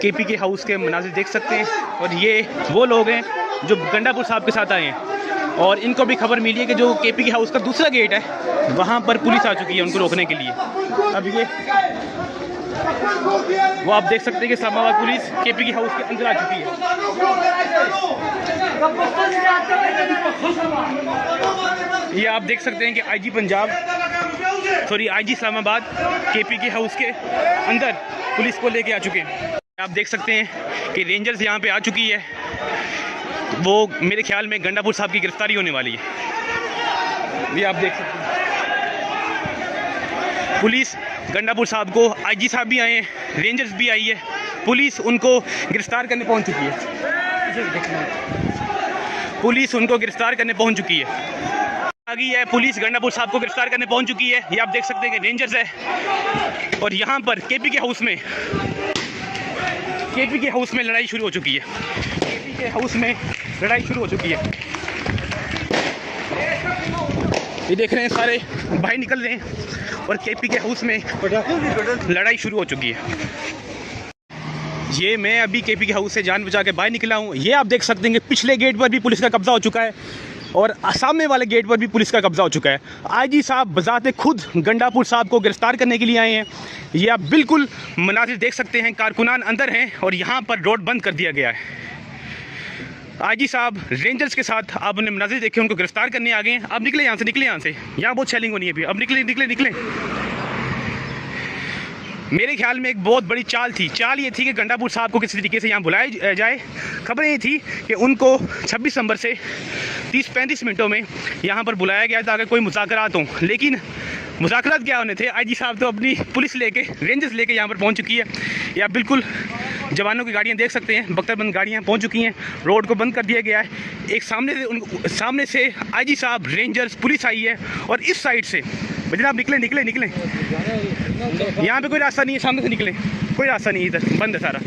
KP के house के मनाज़िर देख सकते हैं। और ये वो लोग हैं जो गंडापुर साहब के साथ आए हैं और इनको भी खबर मिली है कि जो केपी के हाउस का दूसरा गेट है वहाँ पर पुलिस आ चुकी है उनको रोकने के लिए। अब ये वो आप देख सकते हैं कि इस्लामाबाद पुलिस केपी के हाउस के अंदर आ चुकी है। ये आप देख सकते हैं कि आईजी इस्लामाबाद केपी के हाउस के अंदर पुलिस को लेके आ चुके हैं। आप देख सकते हैं कि रेंजर्स यहाँ पे आ चुकी है। वो मेरे ख्याल में गंडापुर साहब की गिरफ्तारी होने वाली है। ये आप देख सकते हैं पुलिस गंडापुर साहब को, आईजी साहब भी आए हैं, रेंजर्स भी आई है, पुलिस उनको गिरफ्तार करने पहुंच चुकी है। पुलिस उनको गिरफ्तार करने पहुंच चुकी है। आ गई है पुलिस गंडापुर साहब को गिरफ्तार करने पहुंच चुकी है। ये आप देख सकते हैं कि रेंजर्स है और यहाँ पर केपी के हाउस में लड़ाई शुरू हो चुकी है। केपी के हाउस में लड़ाई शुरू हो चुकी है। ये देख रहे हैं सारे भाई निकल रहे हैं और केपी के हाउस में लड़ाई शुरू हो चुकी है। ये मैं अभी केपी के हाउस से जान बचा के बाहर निकला हूँ। ये आप देख सकते हैं कि पिछले गेट पर भी पुलिस का कब्जा हो चुका है और सामने वाले गेट पर भी पुलिस का कब्जा हो चुका है। आईजी साहब बजाते खुद गंडापुर साहब को गिरफ्तार करने के लिए आए हैं। ये आप बिल्कुल मनाज़िर देख सकते हैं, कारकुनान अंदर हैं और यहाँ पर रोड बंद कर दिया गया है। आईजी साहब रेंजर्स के साथ आपने मनाज़िर देखे, उनको गिरफ्तार करने आ गए हैं। अब निकले यहाँ से, निकले यहाँ से, यहाँ बहुत सेलिंग होनी है अभी। अब निकले निकले निकले। मेरे ख्याल में एक बहुत बड़ी चाल थी। चाल ये थी कि गंडापुर साहब को किसी तरीके से यहाँ बुलाया जाए। खबरें ये थी कि उनको 26 दिसंबर से 30-35 मिनटों में यहाँ पर बुलाया गया ताकि कोई मुज़ाकरात हों, लेकिन मुज़ाकरात क्या होने थे। आईजी साहब तो अपनी पुलिस लेके, रेंजर्स लेके यहाँ पर पहुँच चुकी है। या बिल्कुल जवानों की गाड़ियाँ देख सकते हैं, बख्तरबंद गाड़ियाँ पहुँच चुकी हैं। रोड को बंद कर दिया गया है। एक सामने से आईजी साहब, रेंजर्स, पुलिस आई है और इस साइड से जनाब निकले निकले निकले। यहाँ पे कोई रास्ता नहीं है, सामने से निकले, कोई रास्ता नहीं है, इधर बंद है सारा।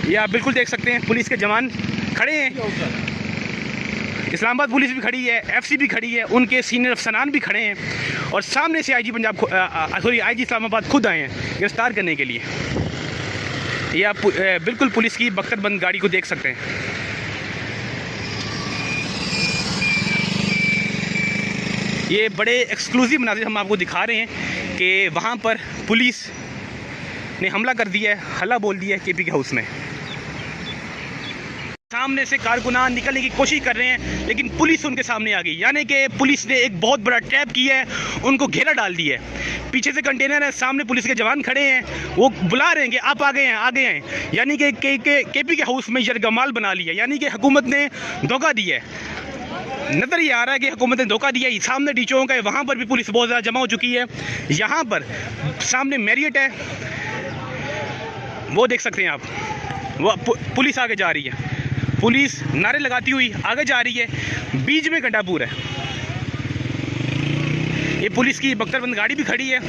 ये आप बिल्कुल देख सकते हैं पुलिस के जवान खड़े हैं। इस्लामाबाद पुलिस भी खड़ी है, एफसी भी खड़ी है, उनके सीनियर अफसरान भी खड़े हैं और सामने से आईजी इस्लामाबाद खुद आए हैं गिरफ्तार करने के लिए। ये आप बिल्कुल पुलिस की बख्तरबंद गाड़ी को देख सकते हैं। ये बड़े एक्सक्लूसिव मनाज़िर हम आपको दिखा रहे हैं कि वहाँ पर पुलिस ने हमला कर दिया है, हल्ला बोल दिया है केपी के हाउस में। सामने से कारकुनान निकलने की कोशिश कर रहे हैं लेकिन पुलिस उनके सामने आ गई। यानी कि पुलिस ने एक बहुत बड़ा ट्रैप किया है, उनको घेरा डाल दिया है। पीछे से कंटेनर है, सामने पुलिस के जवान खड़े हैं, वो बुला रहे हैं कि आप आ गए हैं, आ गए हैं। यानी कि केपी के हाउस में यरगमाल बना लिया, यानी कि हुकूमत ने धोखा दिया है। नज़र ये आ रहा है कि हुकूमत ने धोखा दिया है। सामने डी चौक है, वहाँ पर भी पुलिस बहुत ज़्यादा जमा हो चुकी है। यहाँ पर सामने मैरियट है, वो देख सकते हैं आप, वो पुलिस आगे जा रही है। पुलिस नारे लगाती हुई आगे जा रही है। बीच में गंडापुर है, ये पुलिस की बख्तरबंद गाड़ी भी खड़ी है।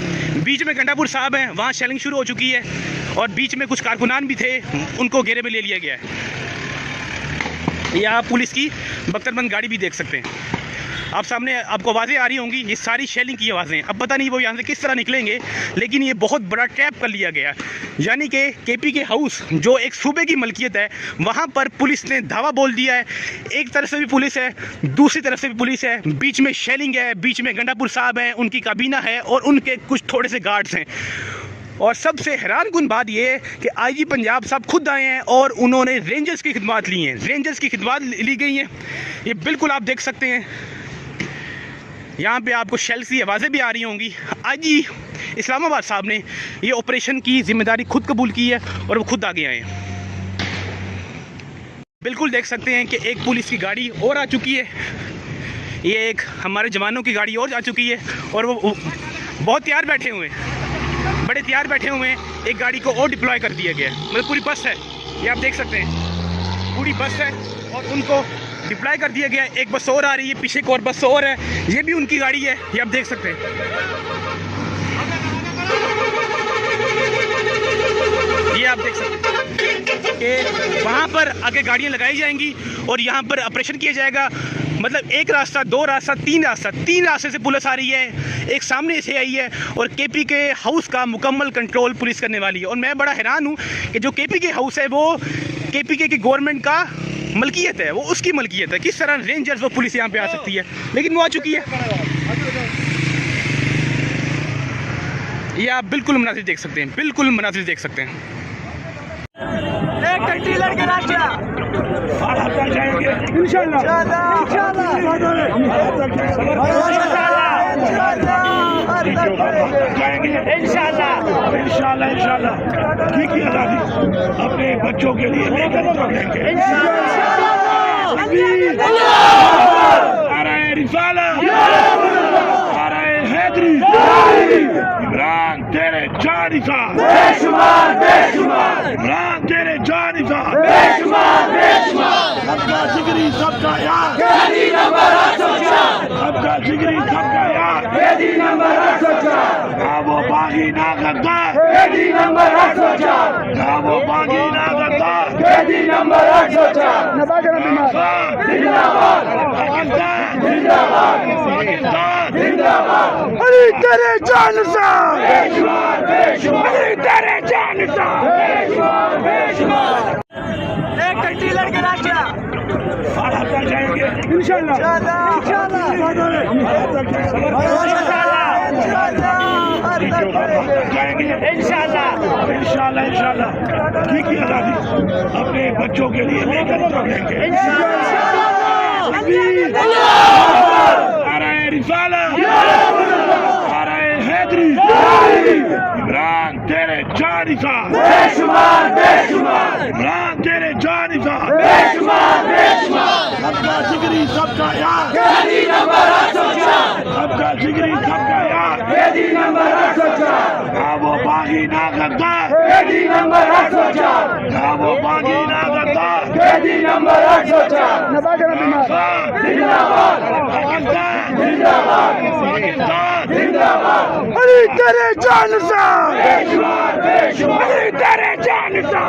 बीच में गंडापुर साहब हैं, वहाँ शेलिंग शुरू हो चुकी है और बीच में कुछ कारकुनान भी थे, उनको घेरे में ले लिया गया है। या पुलिस की बख्तरबंद गाड़ी भी देख सकते हैं आप, सामने आपको आवाज़ें आ रही होंगी, ये सारी शेलिंग की आवाज़ें। अब पता नहीं वो यहाँ से किस तरह निकलेंगे, लेकिन ये बहुत बड़ा ट्रैप कर लिया गया। यानी कि केपी के हाउस जो एक सूबे की मलकियत है, वहाँ पर पुलिस ने धावा बोल दिया है। एक तरफ से भी पुलिस है, दूसरी तरफ से भी पुलिस है, बीच में शेलिंग है, बीच में गंडापुर साहब हैं, उनकी काबीना है और उनके कुछ थोड़े से गार्ड्स हैं। और सबसे हैरानकुन बात यह है कि आईजी पंजाब साहब खुद आए हैं और उन्होंने रेंजर्स की खिदमत ली हैं, रेंजर्स की खिदमत ली गई हैं। ये बिल्कुल आप देख सकते हैं, यहाँ पे आपको शेल्स की आवाज़ें भी आ रही होंगी। आईजी इस्लामाबाद साहब ने ये ऑपरेशन की जिम्मेदारी खुद कबूल की है और वो खुद आगे आए हैं। बिल्कुल देख सकते हैं कि एक पुलिस की गाड़ी और आ चुकी है, ये एक हमारे जवानों की गाड़ी और आ चुकी है और वो बहुत तैयार बैठे हुए हैं, बड़े तैयार बैठे हुए हैं। एक गाड़ी को और डिप्लॉय कर दिया गया है, मतलब पूरी बस है, ये आप देख सकते हैं, पूरी बस है और उनको डिप्लॉय कर दिया गया है। एक बस और आ रही है, पीछे एक और बस और है, ये भी उनकी गाड़ी है, ये आप देख सकते हैं। ये आप देख सकते हैं कि वहाँ पर आगे गाड़ियाँ लगाई जाएंगी और यहाँ पर ऑपरेशन किया जाएगा। मतलब एक रास्ता, दो रास्ता, तीन रास्ते से पुलिस आ रही है, एक सामने से आई है और केपी के हाउस का मुकम्मल कंट्रोल पुलिस करने वाली है। और मैं बड़ा हैरान हूँ कि जो केपी के हाउस है वो केपी के गवर्नमेंट का मलकियत है, वो उसकी मलकियत है। किस तरह रेंजर्स वो पुलिस यहाँ पे आ सकती है, लेकिन वो आ चुकी है। ये आप बिल्कुल मनाजिर देख सकते हैं, बिल्कुल मनाजिर देख सकते हैं। इंशाल्लाह ठीक है दादी, अपने बच्चों के लिए लेकर चलेंगे। इमरान तेरे जानिसा बेशुमार, इमरान तेरे जानिसा बेशुमार। सबका जिगरी सबका यार, सबका जिगरी सबका यार, ना वो बागी ना गद्दार, ना वो बागी ना गद्दार। अली तेरे जान सा, अली तेरे जान सा। एक टट्टी लड़के राजा जाएंगे इंशाल्लाह। ठीक है दादी, अपने बच्चों के लिए लेकर चलेंगे। इमरान तेरे जानिसा इमरान तेरे जानिसा सबका जिगरी सबका यार, सबका जिगरी सबका यार। ना वो बागी ना गद्दार, ना वो बागी ना गद्दार। अली तेरे जान सा, अली तेरे जान सा।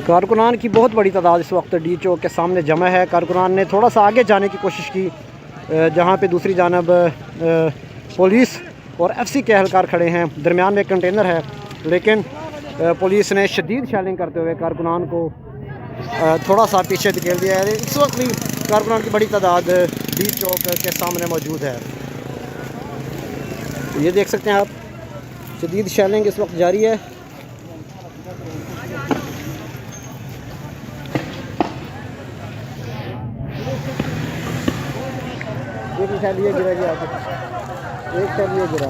कारकुनान की बहुत बड़ी तादाद इस वक्त डी चौक के सामने जमा है। कारकुनान ने थोड़ा सा आगे जाने की कोशिश की, जहाँ पे दूसरी जानब पुलिस और एफसी के एहलकार खड़े हैं। दरमियान में एक कंटेनर है, लेकिन पुलिस ने शदीद शेलिंग करते हुए कारकुनान को थोड़ा सा पीछे धकेल दिया है। इस वक्त भी कारकुनान की बड़ी तादाद डी चौक के सामने मौजूद है। ये देख सकते हैं आप, शदीद शेलिंग इस वक्त जारी है। एक शैल ये गिरा गया, एक शैल ये गिरा।